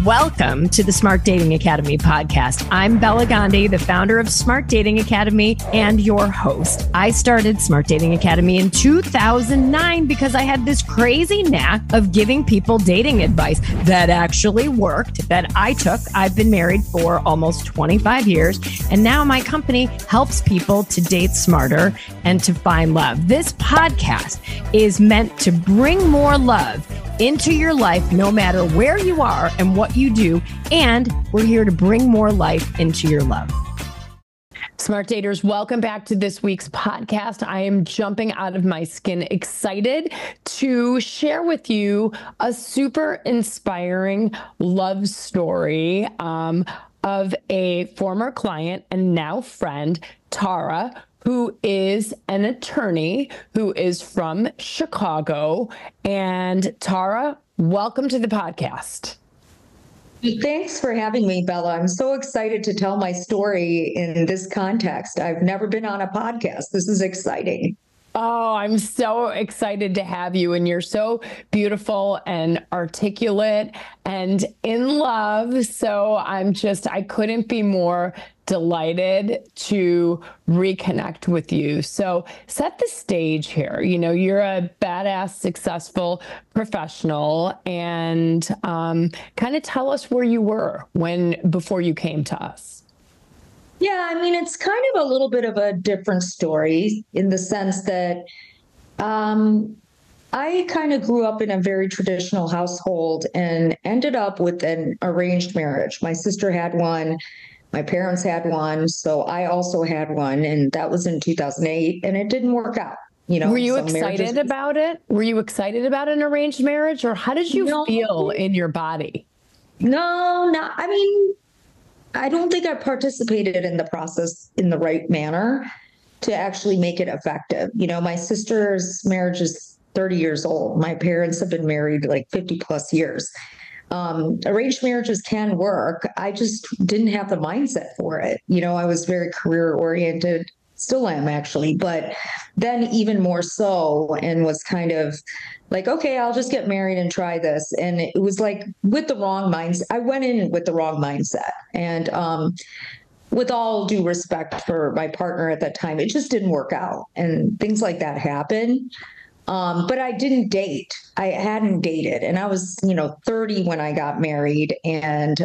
Welcome to the Smart Dating Academy podcast. I'm Bela Gandhi, the founder of Smart Dating Academy and your host. I started Smart Dating Academy in 2009 because I had this crazy knack of giving people dating advice that actually worked, that I took. I've been married for almost 25 years, and now my company helps people to date smarter and to find love. This podcast is meant to bring more love into your life, no matter where you are and what you do. And we're here to bring more life into your love. Smart daters, welcome back to this week's podcast. I am jumping out of my skin, excited to share with you a super inspiring love story of a former client and now friend, Tara, who is an attorney who is from Chicago. And Tara, welcome to the podcast. Thanks for having me, Bella. I'm so excited to tell my story in this context. I've never been on a podcast. This is exciting. Oh, I'm so excited to have you. And you're so beautiful and articulate and in love. So I couldn't be more delighted to reconnect with you. So set the stage here. You know, you're a badass, successful professional, and kind of tell us where you were before you came to us. Yeah, I mean, it's kind of a little bit of a different story in the sense that I kind of grew up in a very traditional household and ended up with an arranged marriage. My sister had one. My parents had one, so I also had one, and that was in 2008, and it didn't work out. You know, were you excited about it? Were you excited about an arranged marriage, or how did you feel in your body? No, not. I mean, I don't think I participated in the process in the right manner to actually make it effective. You know, my sister's marriage is 30 years old. My parents have been married like 50 plus years. Arranged marriages can work. I just didn't have the mindset for it. You know, I was very career oriented, still am actually, but then even more so, and was kind of like, okay, I'll just get married and try this. And it was like with the wrong mindset. I went in with the wrong mindset. And with all due respect for my partner at that time, it just didn't work out. And things like that happen. But I didn't date. I hadn't dated, and I was, 30 when I got married. And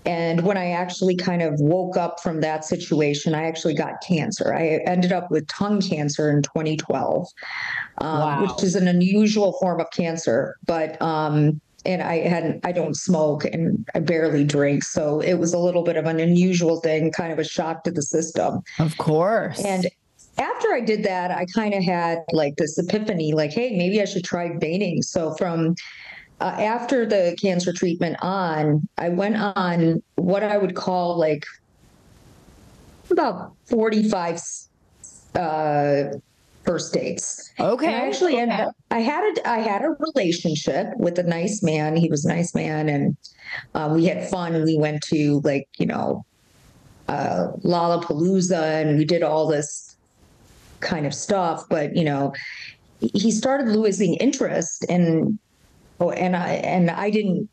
when I actually kind of woke up from that situation, I actually got cancer. I ended up with tongue cancer in 2012, wow, which is an unusual form of cancer. But and I don't smoke and I barely drink, so it was a little bit of an unusual thing, kind of a shock to the system. Of course. And after I did that, I kind of had like this epiphany, like, hey, maybe I should try dating. So from after the cancer treatment on, I went on what I would call like about 45 first dates. Okay. And I actually ended up, I had a relationship with a nice man. He was a nice man, and we had fun. We went to like, Lollapalooza, and we did all this kind of stuff, but he started losing interest, and I didn't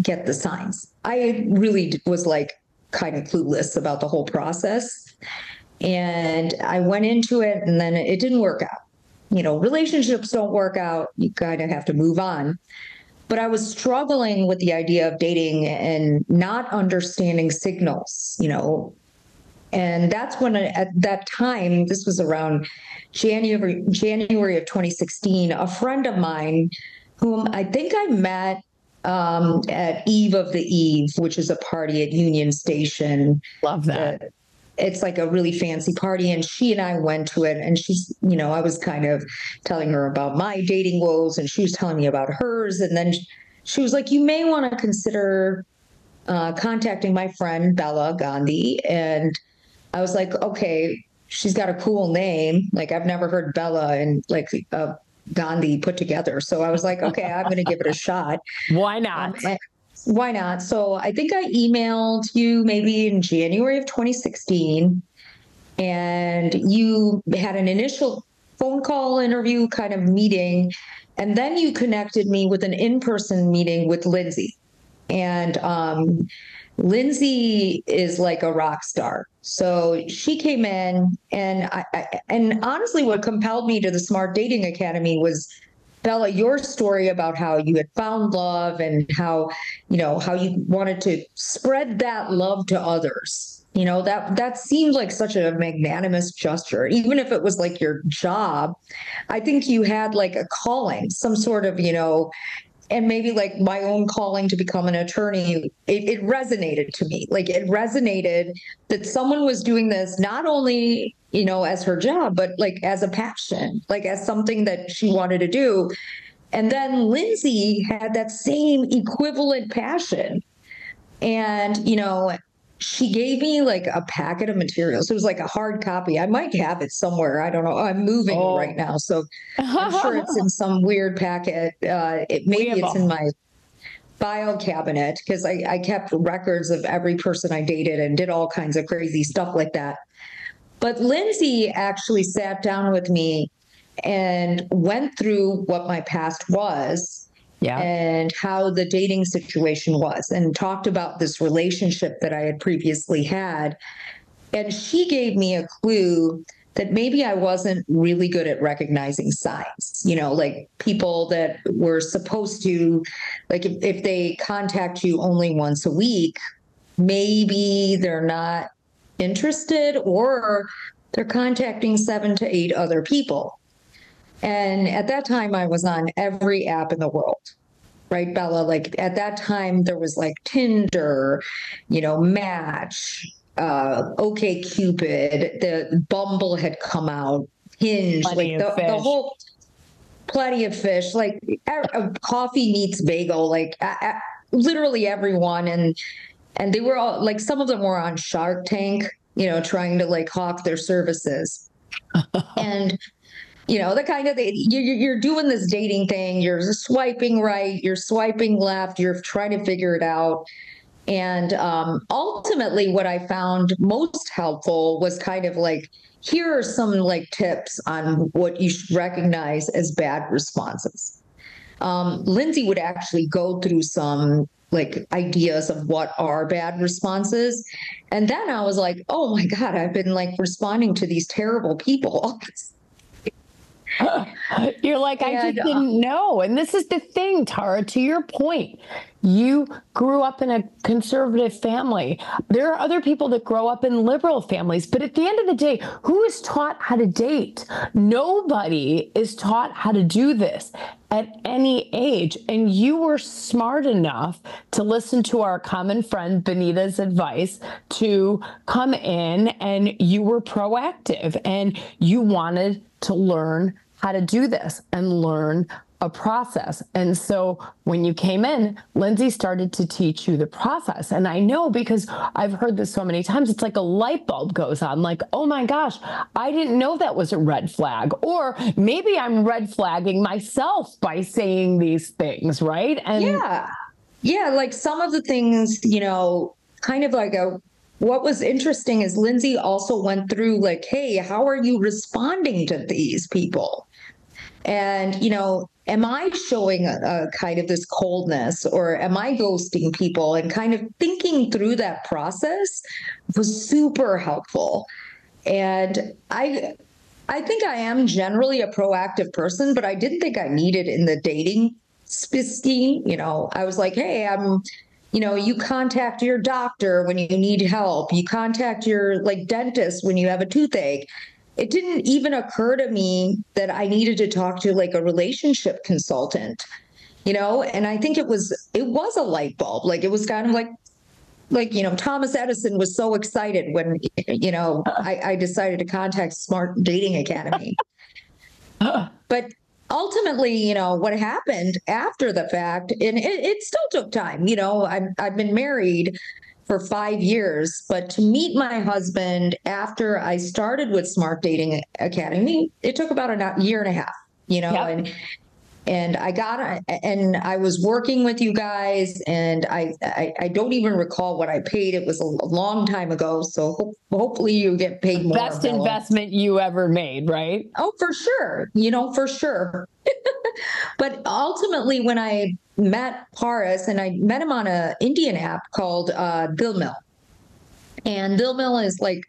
get the signs. I really was like kind of clueless about the whole process, and I went into it, and then it didn't work out. Relationships don't work out. You kind of have to move on. But I was struggling with the idea of dating and not understanding signals, And that's when at that time, this was around January of 2016, a friend of mine whom I think I met at Eve of the Eve, which is a party at Union Station. Love that. It's like a really fancy party, and she and I went to it, and she's, I was kind of telling her about my dating woes, and she was telling me about hers. And then she was like, you may want to consider contacting my friend, Bela Gandhi. And I was like, okay, she's got a cool name. Like, I've never heard Bela and like Gandhi put together. So I was like, okay, I'm going to give it a shot. Why not? Why not? So I think I emailed you maybe in January of 2016, and you had an initial phone call interview kind of meeting. And then you connected me with an in-person meeting with Lindsay. And Lindsay is like a rock star. So she came in, and and honestly, what compelled me to the Smart Dating Academy was, Bella, your story about how you had found love and how, how you wanted to spread that love to others. That seemed like such a magnanimous gesture, even if it was like your job. I think you had like a calling, some sort of, and maybe like my own calling to become an attorney, it resonated to me. Like it resonated that someone was doing this not only, as her job, but like as a passion, like as something that she wanted to do. And then Lindsay had that same equivalent passion. And, she gave me like a packet of materials. It was like a hard copy. I might have it somewhere. I don't know. I'm moving right now. So I'm sure it's in some weird packet. Maybe it's in my file cabinet, because I kept records of every person I dated and did all kinds of crazy stuff like that. But Lindsay actually sat down with me and went through what my past was, and how the dating situation was, and talked about this relationship that I had previously had. And she gave me a clue that maybe I wasn't really good at recognizing signs, like people that were supposed to, like if they contact you only once a week, maybe they're not interested, or they're contacting 7 to 8 other people. And at that time, I was on every app in the world, right, Bella? Like at that time, there was like Tinder, Match, OK Cupid, the Bumble had come out, Hinge, Plenty like the whole Plenty of Fish, like Coffee Meets Bagel, like literally everyone. And they were all like, some of them were on Shark Tank, trying to like hawk their services. And the kind of you're doing this dating thing, you're swiping right, you're swiping left, you're trying to figure it out. And ultimately, what I found most helpful was kind of like, here are some like tips on what you should recognize as bad responses. Lindsay would actually go through some like ideas of what are bad responses. And then I was like, oh my God, I've been like responding to these terrible people. You're like, I just didn't know. And this is the thing, Tara, to your point. You grew up in a conservative family. There are other people that grow up in liberal families. But at the end of the day, who is taught how to date? Nobody is taught how to do this at any age. And you were smart enough to listen to our common friend Benita's advice to come in, and you were proactive and you wanted to learn how to do this and learn a process. And so when you came in, Lindsay started to teach you the process. And I know, because I've heard this so many times, it's like a light bulb goes on, like, oh my gosh, I didn't know that was a red flag. Or maybe I'm red flagging myself by saying these things, right? And yeah, like some of the things, kind of like what was interesting is Lindsay also went through like, hey, how are you responding to these people? And, am I showing a kind of this coldness, or am I ghosting people? And kind of thinking through that process was super helpful. And I think I am generally a proactive person, but I didn't think I needed in the dating scheme. I was like, hey, you contact your doctor when you need help. You contact your like dentist when you have a toothache. It didn't even occur to me that I needed to talk to like a relationship consultant, and I think it was a light bulb. Like it was kind of like, Thomas Edison was so excited when, I decided to contact Smart Dating Academy. But ultimately, what happened after the fact, and it still took time, I've been married for 5 years, but to meet my husband after I started with Smart Dating Academy, it took about a year and a half, and I was working with you guys, and I don't even recall what I paid. It was a long time ago. So hopefully you get paid more. Best investment you ever made, right? Oh, for sure. For sure. But ultimately, when I met Paris, and I met him on a Indian app called Dil Mill. And Dil Mill is like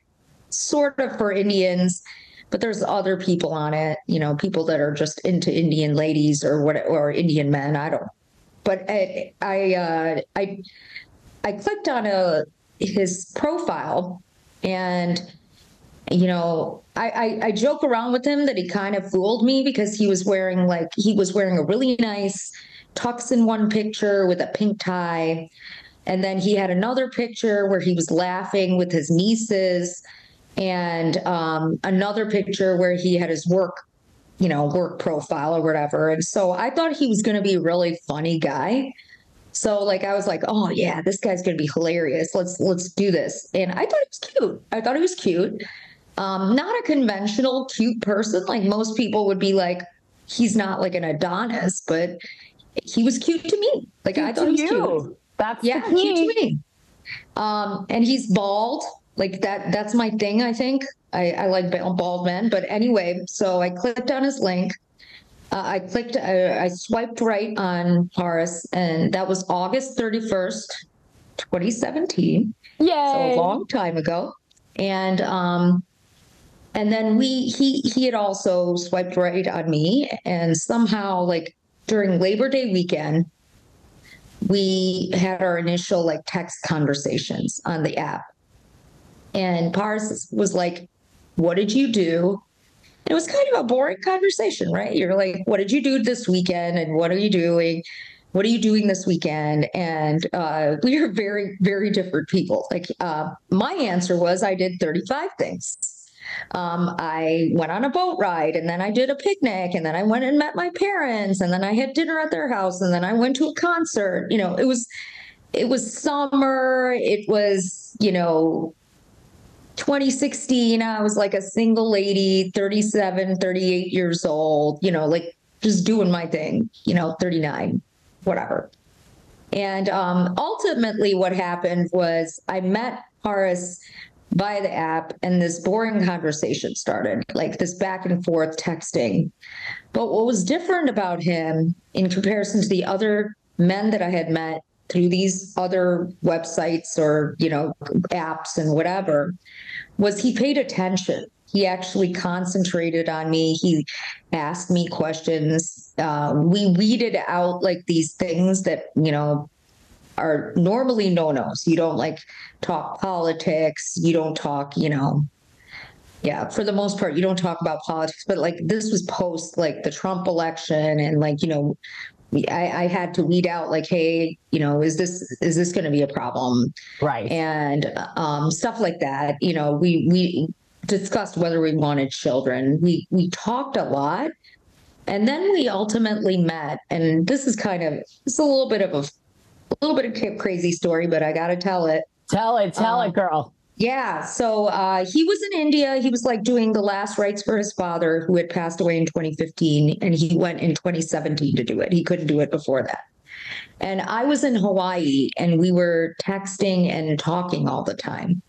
sort of for Indians, but there's other people on it, people that are just into Indian ladies or Indian men. I don't. But I clicked on his profile, and I joke around with him that he kind of fooled me because he was wearing a really nice tux in one picture with a pink tie. And then he had another picture where he was laughing with his nieces, and another picture where he had his work profile or whatever. And so I thought he was going to be a really funny guy. So I was like, oh yeah, this guy's going to be hilarious. Let's do this. And I thought he was cute. Not a conventional cute person. Like most people would be like, he's not like an Adonis, but he was cute to me. Like I thought he was cute. That's cute to me. And he's bald. Like that's my thing, I think. I like bald men. But anyway, so I clicked on his link. I swiped right on Paris, and that was August 31st, 2017. Yay. So a long time ago. And then he had also swiped right on me, and somehow during Labor Day weekend, we had our initial text conversations on the app. And Paris was like, what did you do? It was kind of a boring conversation, right? You're like, what did you do this weekend? And what are you doing? What are you doing this weekend? And we are very, very different people. My answer was I did 35 things. I went on a boat ride, and then I did a picnic, and then I went and met my parents, and then I had dinner at their house, and then I went to a concert. It was summer. It was, 2016. I was like a single lady, 37, 38 years old, just doing my thing, 39, whatever. And ultimately what happened was I met Paris by the app, and this boring conversation started, this back and forth texting. But what was different about him in comparison to the other men that I had met through these other websites or, apps and whatever, was he paid attention. He actually concentrated on me. He asked me questions. We weeded out these things that, are normally no-nos. You don't talk politics. You don't talk, for the most part, you don't talk about politics. But this was post the Trump election, and I had to weed out hey, is this going to be a problem? Right. And stuff like that. We discussed whether we wanted children. We talked a lot, and then we ultimately met. And this is it's a little bit of a crazy story, but I got to tell it. Tell it, girl. Yeah. So he was in India. He was doing the last rites for his father, who had passed away in 2015. And he went in 2017 to do it. He couldn't do it before that. And I was in Hawaii, and we were texting and talking all the time.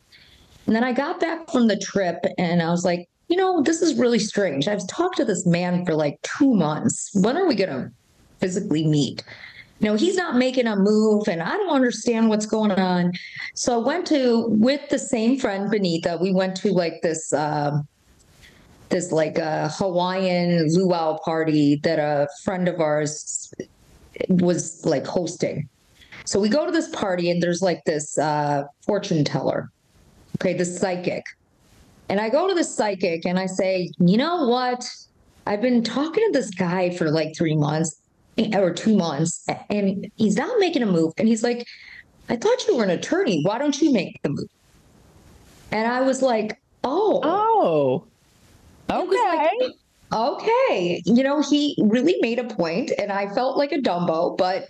And then I got back from the trip, and I was like, this is really strange. I've talked to this man for 2 months. When are we going to physically meet? He's not making a move, and I don't understand what's going on. So I went with the same friend, Benita, we went to this Hawaiian luau party that a friend of ours was hosting. So we go to this party, and there's this fortune teller, this psychic. And I go to the psychic, and I say, you know what? I've been talking to this guy for 3 months. Or 2 months, and he's not making a move. And he's like, I thought you were an attorney. Why don't you make the move? And I was like, oh, okay. Okay. He really made a point, and I felt like a Dumbo, but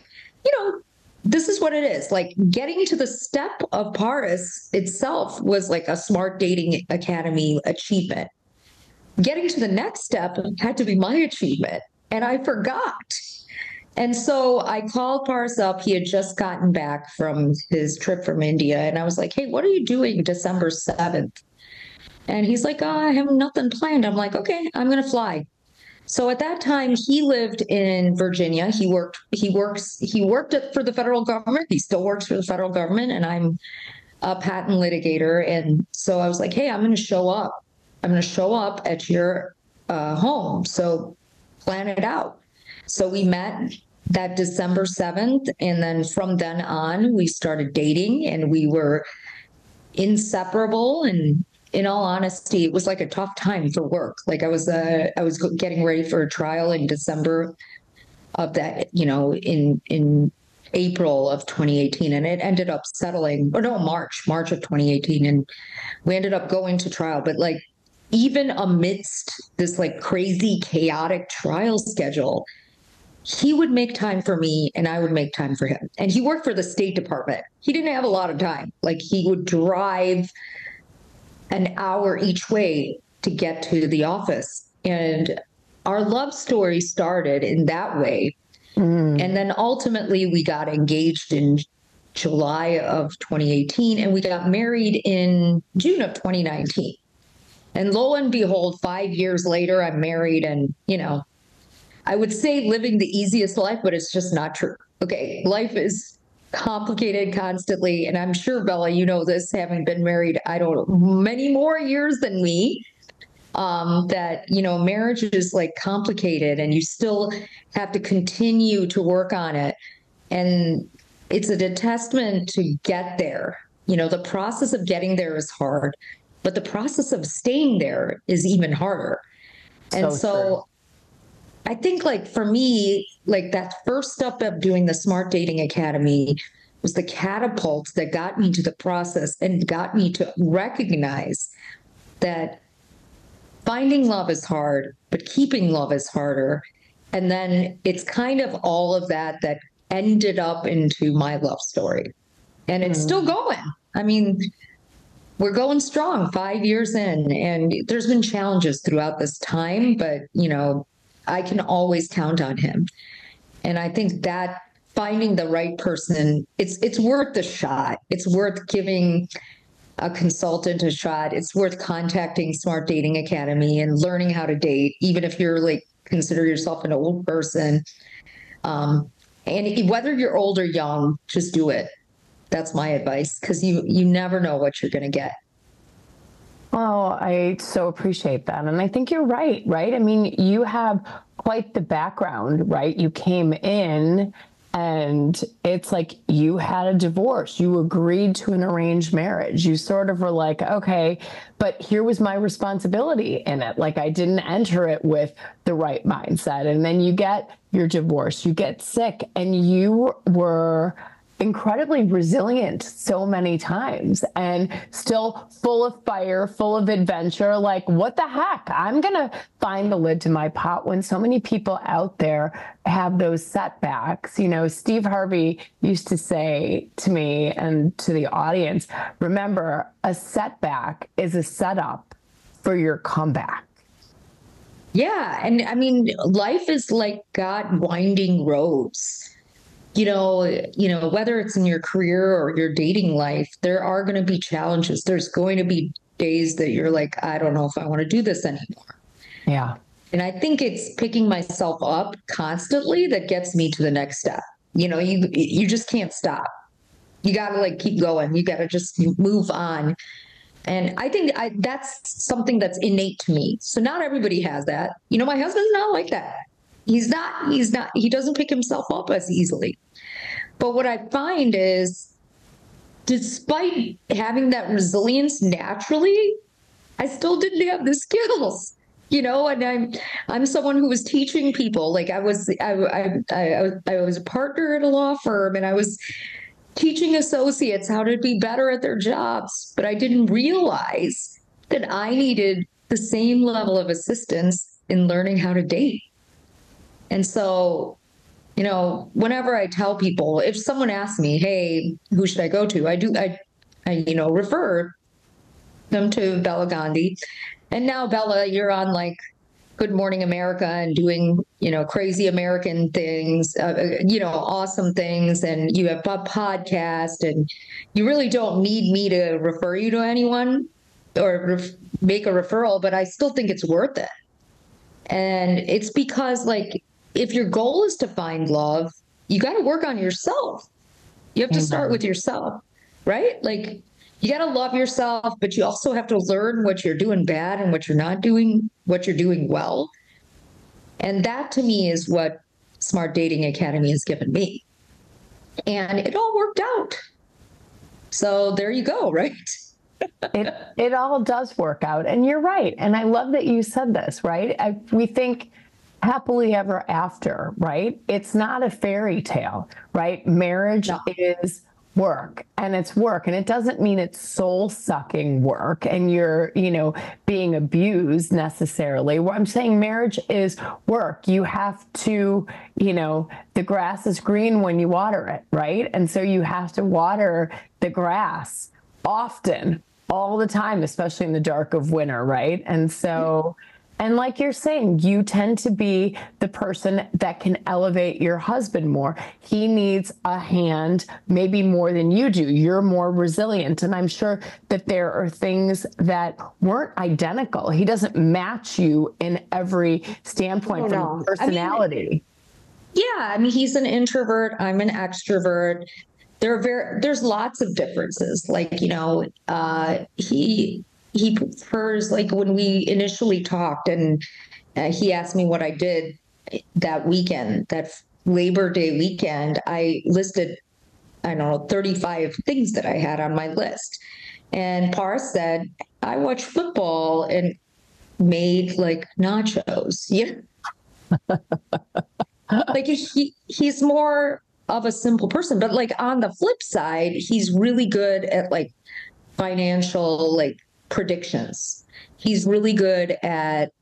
this is what it is. Getting to the step of Paris itself was a Smart Dating Academy achievement. Getting to the next step had to be my achievement, and I forgot. And so I called Paris up. He had just gotten back from his trip from India. And I was like, hey, what are you doing December 7th? And he's like, I have nothing planned. I'm like, okay, I'm going to fly. So at that time, he lived in Virginia. For the federal government. He still works for the federal government, and I'm a patent litigator. And so I was like, hey, I'm going to show up. I'm going to show up at your home. So plan it out. So we met that December 7th. And then from then on, we started dating, and we were inseparable. And in all honesty, it was like a tough time for work. Like I was getting ready for a trial in December of that, in April of 2018, and it ended up settling, or no, March of 2018, and we ended up going to trial. But like, even amidst this like crazy chaotic trial schedule, he would make time for me and I would make time for him. And he worked for the State Department. He didn't have a lot of time. Like, he would drive an hour each way to get to the office. And our love story started in that way. And then ultimately we got engaged in July of 2018, and we got married in June of 2019. And lo and behold, 5 years later, I'm married, and, I would say living the easiest life, but it's just not true. Okay, life is complicated constantly. And I'm sure, Bella, you know this, having been married, I don't know, many more years than me, that, marriage is like complicated, and you still have to continue to work on it. And it's a testament to get there. The process of getting there is hard, but the process of staying there is even harder. And so I think, like, for me, like, that first step of doing the Smart Dating Academy was the catapult that got me to the process and got me to recognize that finding love is hard, but keeping love is harder. And then it's kind of all of that that ended up into my love story. And it's still going. I mean, we're going strong 5 years in, and there's been challenges throughout this time, but, I can always count on him. And I think that finding the right person, it's worth the shot. It's worth giving a consultant a shot. It's worth contacting Smart Dating Academy and learning how to date, even if you're like, consider yourself an old person. And whether you're old or young, just do it. That's my advice, because you never know what you're going to get. Oh, I so appreciate that. And I think you're right? I mean, you have quite the background, right? You came in and it's like you had a divorce. You agreed to an arranged marriage. You sort of were like, okay, but here was my responsibility in it. Like, I didn't enter it with the right mindset. And then you get your divorce, you get sick, and you were incredibly resilient so many times and still full of fire, full of adventure. Like, what the heck? I'm going to find the lid to my pot when so many people out there have those setbacks. Steve Harvey used to say to me and to the audience, remember, a setback is a setup for your comeback. Yeah. And I mean, life is like got winding roads. Whether it's in your career or your dating life, there are going to be challenges. There's going to be days that you're like, I don't know if I want to do this anymore. Yeah. And I think it's picking myself up constantly that gets me to the next step. You just can't stop. You got to like keep going. You got to just move on. And I think that's something that's innate to me. So not everybody has that. My husband's not like that. He doesn't pick himself up as easily. But what I find is, despite having that resilience naturally, I still didn't have the skills, and I'm someone who was teaching people. Like, I was a partner at a law firm, and I was teaching associates how to be better at their jobs, but I didn't realize that I needed the same level of assistance in learning how to date. And so, whenever I tell people, if someone asks me, hey, who should I go to? I refer them to Bela Gandhi. And now, Bella, you're on like Good Morning America and doing, crazy American things, awesome things. And you have a podcast, and you really don't need me to refer you to anyone or make a referral, but I still think it's worth it. And it's because, like, if your goal is to find love, you got to work on yourself. You have to start with yourself, right? Like, you got to love yourself, but you also have to learn what you're doing bad and what you're not doing, what you're doing well. And that to me is what Smart Dating Academy has given me. And it all worked out. So there you go, right? It all does work out. And you're right. And I love that you said this, right? We think happily ever after, right? It's not a fairy tale, right? Marriage is work, and it's work. And it doesn't mean it's soul sucking work and you're, being abused necessarily. I'm saying marriage is work. You have to, the grass is green when you water it, right? And so you have to water the grass often, all the time, especially in the dark of winter, right? And so, and like you're saying, you tend to be the person that can elevate your husband more. He needs a hand, maybe more than you do. You're more resilient. And I'm sure that there are things that weren't identical. He doesn't match you in every standpoint from personality. I mean, he's an introvert. I'm an extrovert. There's lots of differences. Like, he prefers, like, when we initially talked and he asked me what I did that weekend, that Labor Day weekend, I listed, I don't know, 35 things that I had on my list. And Paris said, I watch football and made like nachos. Yeah. Like he's more of a simple person, but like on the flip side, he's really good at like financial, like, predictions. He's really good at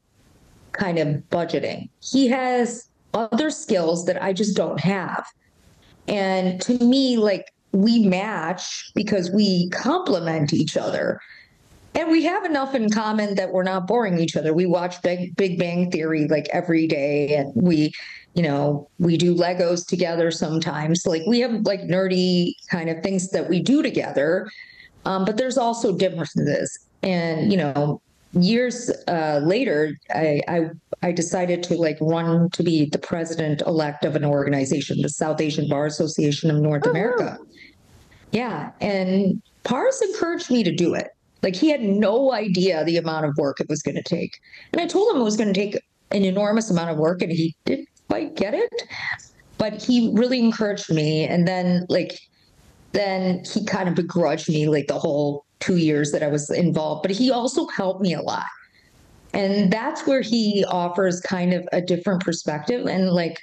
kind of budgeting. He has other skills that I just don't have. And to me, like, we match because we complement each other. And we have enough in common that we're not boring each other. We watch Big Bang Theory like every day, and we do Legos together sometimes. Like, we have like nerdy kind of things that we do together. But there's also differences. And, years later, I decided to like run to be the president-elect of an organization, the South Asian Bar Association of North America. Yeah. And Pars encouraged me to do it. Like, he had no idea the amount of work it was going to take. And I told him it was going to take an enormous amount of work, and he didn't quite get it. But he really encouraged me. And then he kind of begrudged me like the whole 2 years that I was involved, but he also helped me a lot. And that's where he offers kind of a different perspective. And like,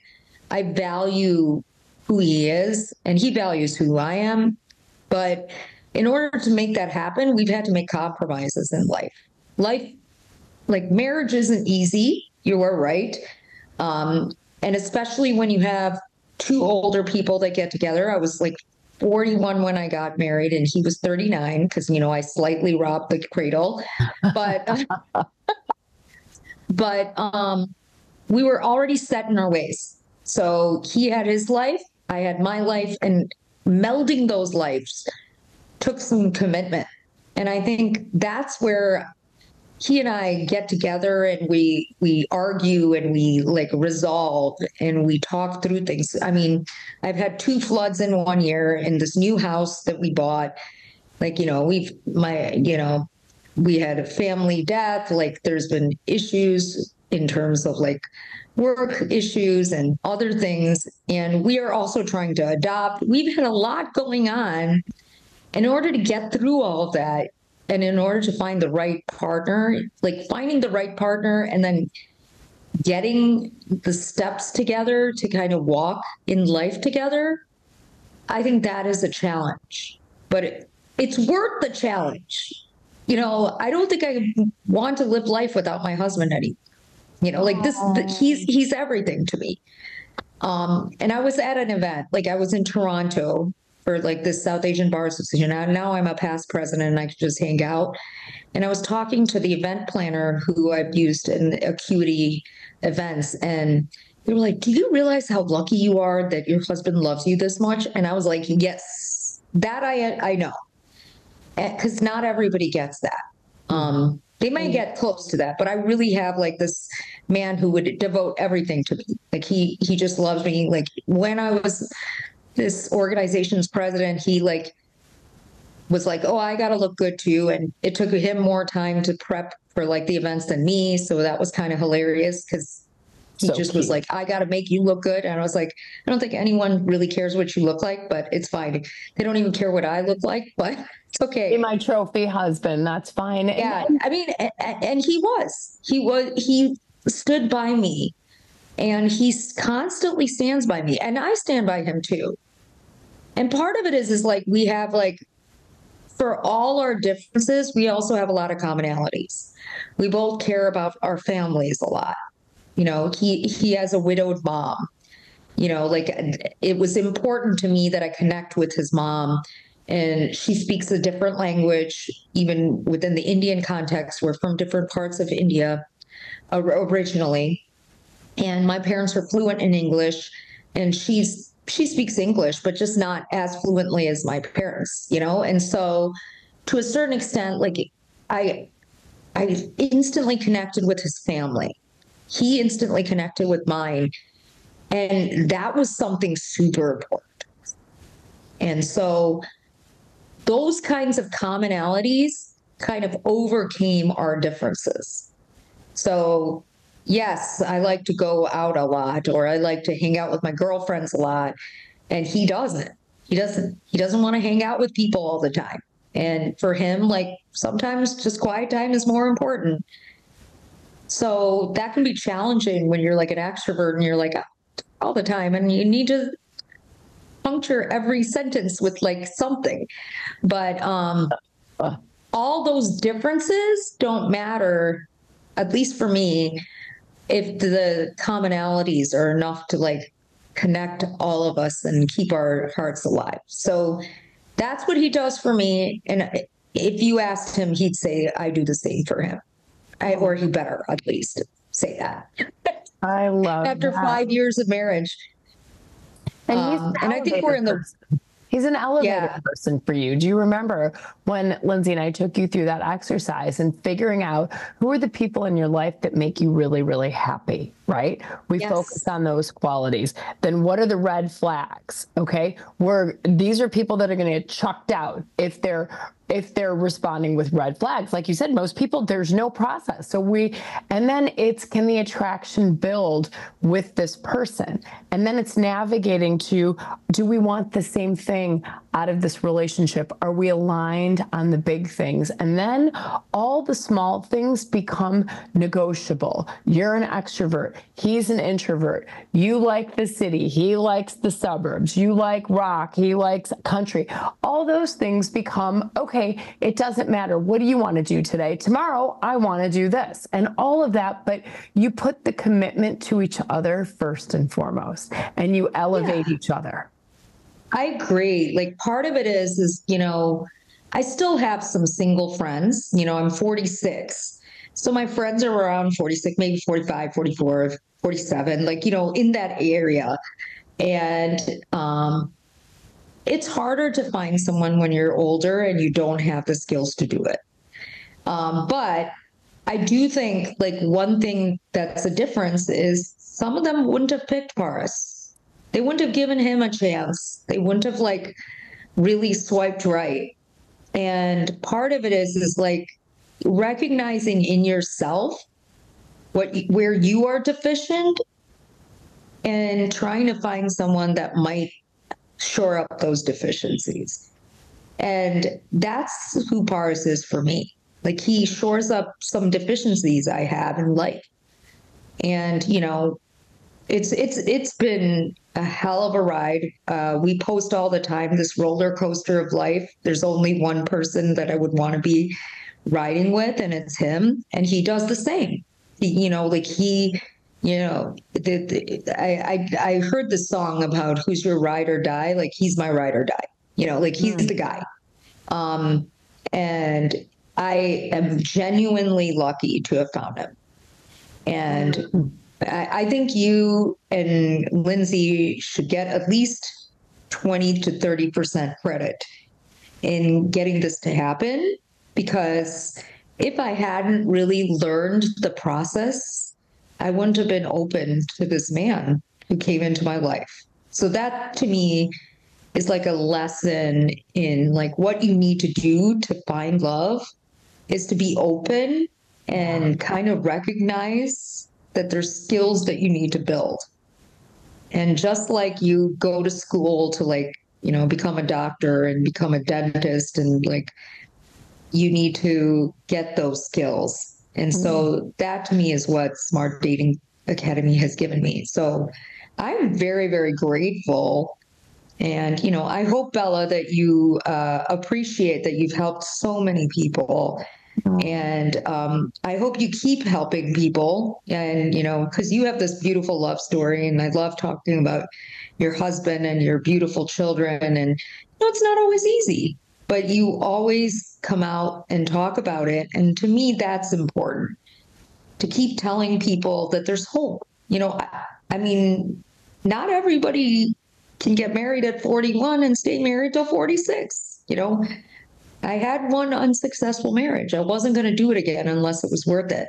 I value who he is and he values who I am. But in order to make that happen, we've had to make compromises in life. Like, marriage isn't easy. You are right. And especially when you have two older people that get together. I was like 41 when I got married, and he was 39 because, I slightly robbed the cradle. But we were already set in our ways. So he had his life, I had my life, and melding those lives took some commitment. And I think that's where he and I get together and we argue and we like resolve and we talk through things. I mean, I've had 2 floods in 1 year in this new house that we bought. Like, we had a family death. Like, there's been issues in terms of like work issues and other things. And we are also trying to adopt. We've had a lot going on. In order to get through all of that, and in order to find the right partner, like finding the right partner and then getting the steps together to kind of walk in life together, I think that is a challenge. But it's worth the challenge. I don't think I want to live life without my husband anymore. Like this, he's everything to me. And I was at an event, like I was in Toronto for like this South Asian Bar Association. Now I'm a past president and I could just hang out. And I was talking to the event planner who I've used in Acuity events. And they were like, do you realize how lucky you are that your husband loves you this much? And I was like, yes, that I know. Because not everybody gets that. They might get close to that, but I really have like this man who would devote everything to me. Like he just loves me. Like when I was this organization's president, he like was like, oh, I got to look good too. And it took him more time to prep for like the events than me. So that was kind of hilarious because he just was like, I got to make you look good. And I was like, I don't think anyone really cares what you look like, but it's fine. They don't even care what I look like, but it's okay. Be my trophy husband. That's fine. Yeah. I mean, and he stood by me, and he constantly stands by me, and I stand by him too. And part of it is like, we have like, for all our differences, we also have a lot of commonalities. We both care about our families a lot. You know, he has a widowed mom. You know, like it was important to me that I connect with his mom, and she speaks a different language, even within the Indian context. We're from different parts of India originally, and my parents are fluent in English, and she speaks English, but just not as fluently as my parents, you know? And so to a certain extent, like I instantly connected with his family. He instantly connected with mine. And that was something super important. And so those kinds of commonalities kind of overcame our differences. So yes, I like to go out a lot, or I like to hang out with my girlfriends a lot. And he doesn't. He doesn't want to hang out with people all the time. And for him, like sometimes just quiet time is more important. So that can be challenging when you're like an extrovert and you're like all the time, and you need to puncture every sentence with like something. But all those differences don't matter, at least for me, if the commonalities are enough to like connect all of us and keep our hearts alive. So that's what he does for me. And if you asked him, he'd say, I do the same for him. Or he better at least say that. I love after that. 5 years of marriage. And and I think we're in the He's an elevator person for you. Do you remember when Lindsay and I took you through that exercise and figuring out who are the people in your life that make you really, really happy, right? We focused on those qualities. Then what are the red flags? Okay. These are people that are going to get chucked out if they're responding with red flags. Like you said, most people, there's no process. And then can the attraction build with this person? And then it's navigating to, do we want the same thing out of this relationship? Are we aligned on the big things? And then all the small things become negotiable. You're an extrovert. He's an introvert. You like the city. He likes the suburbs. You like rock. He likes country. All those things become, okay, it doesn't matter. What do you want to do today? Tomorrow, I want to do this. And all of that, but you put the commitment to each other first and foremost, and you elevate each other. I agree. Like part of it is, you know, I still have some single friends. You know, I'm 46. So my friends are around 46, maybe 45, 44, 47, like, you know, in that area. And it's harder to find someone when you're older and you don't have the skills to do it. But I do think like one thing that's a difference is some of them wouldn't have picked Paris. They wouldn't have given him a chance. They wouldn't have like really swiped right. And part of it is like recognizing in yourself where you are deficient and trying to find someone that might shore up those deficiencies. And that's who Paris is for me. Like he shores up some deficiencies I have in life. And, you know, it's been a hell of a ride. We post all the time, this roller coaster of life. There's only one person that I would want to be riding with, and it's him. And he does the same. I heard the song about who's your ride or die. Like he's my ride or die. You know, like he's the guy. And I am genuinely lucky to have found him. And I think you and Lindsay should get at least 20 to 30% credit in getting this to happen, because if I hadn't really learned the process, I wouldn't have been open to this man who came into my life. So that to me is like a lesson in like what you need to do to find love is to be open and kind of recognize that there's skills that you need to build. And just like you go to school to like, become a doctor and become a dentist and like you need to get those skills. And so that to me is what Smart Dating Academy has given me. So I'm very, very grateful. And, I hope, Bella, that you appreciate that you've helped so many people. And I hope you keep helping people. And, because you have this beautiful love story. And I love talking about your husband and your beautiful children. And, it's not always easy, but you always come out and talk about it. And to me, that's important to keep telling people that there's hope. I mean, not everybody can get married at 41 and stay married till 46. I had one unsuccessful marriage. I wasn't going to do it again unless it was worth it.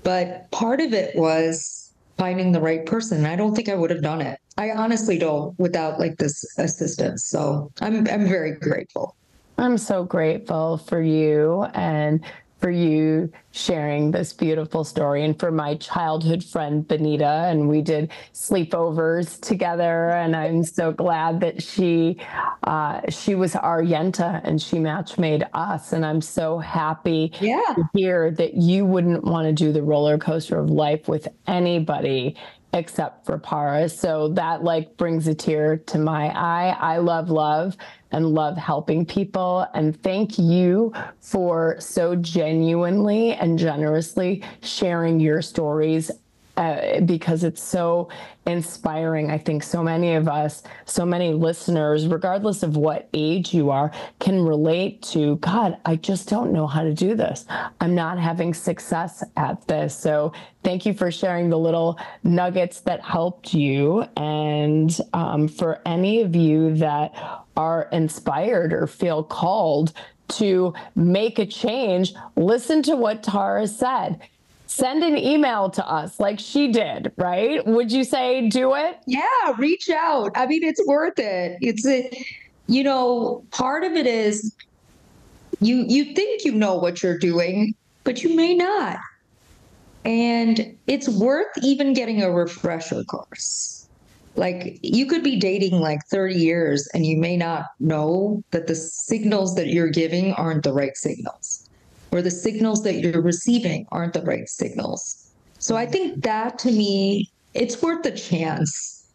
But part of it was finding the right person. I don't think I would have done it. I honestly don't without like this assistance. So I'm very grateful. I'm so grateful for you and for you sharing this beautiful story, and for my childhood friend Benita, and we did sleepovers together, and I'm so glad that she was our Yenta and she match made us, and I'm so happy to hear that you wouldn't want to do the roller coaster of life with anybody except for Para. So that like brings a tear to my eye. I love and love helping people. And thank you for so genuinely and generously sharing your stories, because it's so inspiring. I think so many of us, so many listeners, regardless of what age you are, can relate to, God, I just don't know how to do this. I'm not having success at this. So thank you for sharing the little nuggets that helped you. And for any of you that are inspired or feel called to make a change, listen to what Tara said. Send an email to us like she did, right? Would you say do it? Yeah, reach out. I mean, it's worth it. Part of it is you think you know what you're doing, but you may not. And it's worth even getting a refresher course. Like you could be dating like 30 years and you may not know that the signals that you're giving aren't the right signals, or the signals that you're receiving aren't the right signals. So I think that to me, it's worth the chance,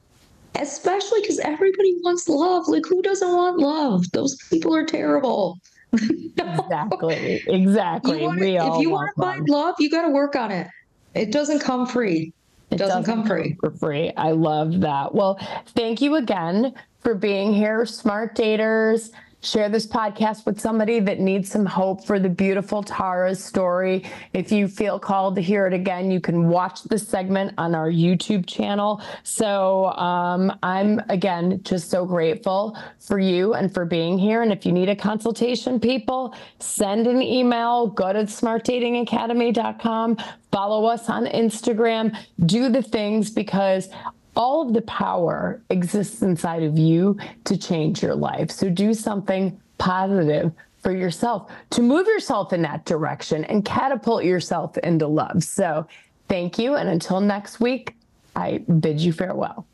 especially because everybody wants love. Like who doesn't want love? Those people are terrible. Exactly. If you want to find love, you got to work on it. It doesn't come free. It doesn't come free. For free. I love that. Well, thank you again for being here, Smart Daters. Share this podcast with somebody that needs some hope for the beautiful Tara's story. If you feel called to hear it again, you can watch the segment on our YouTube channel. So I'm, again, just so grateful for you and for being here. And if you need a consultation, people, send an email, go to smartdatingacademy.com, follow us on Instagram, do the things, because all of the power exists inside of you to change your life. So do something positive for yourself to move yourself in that direction and catapult yourself into love. So thank you. And until next week, I bid you farewell.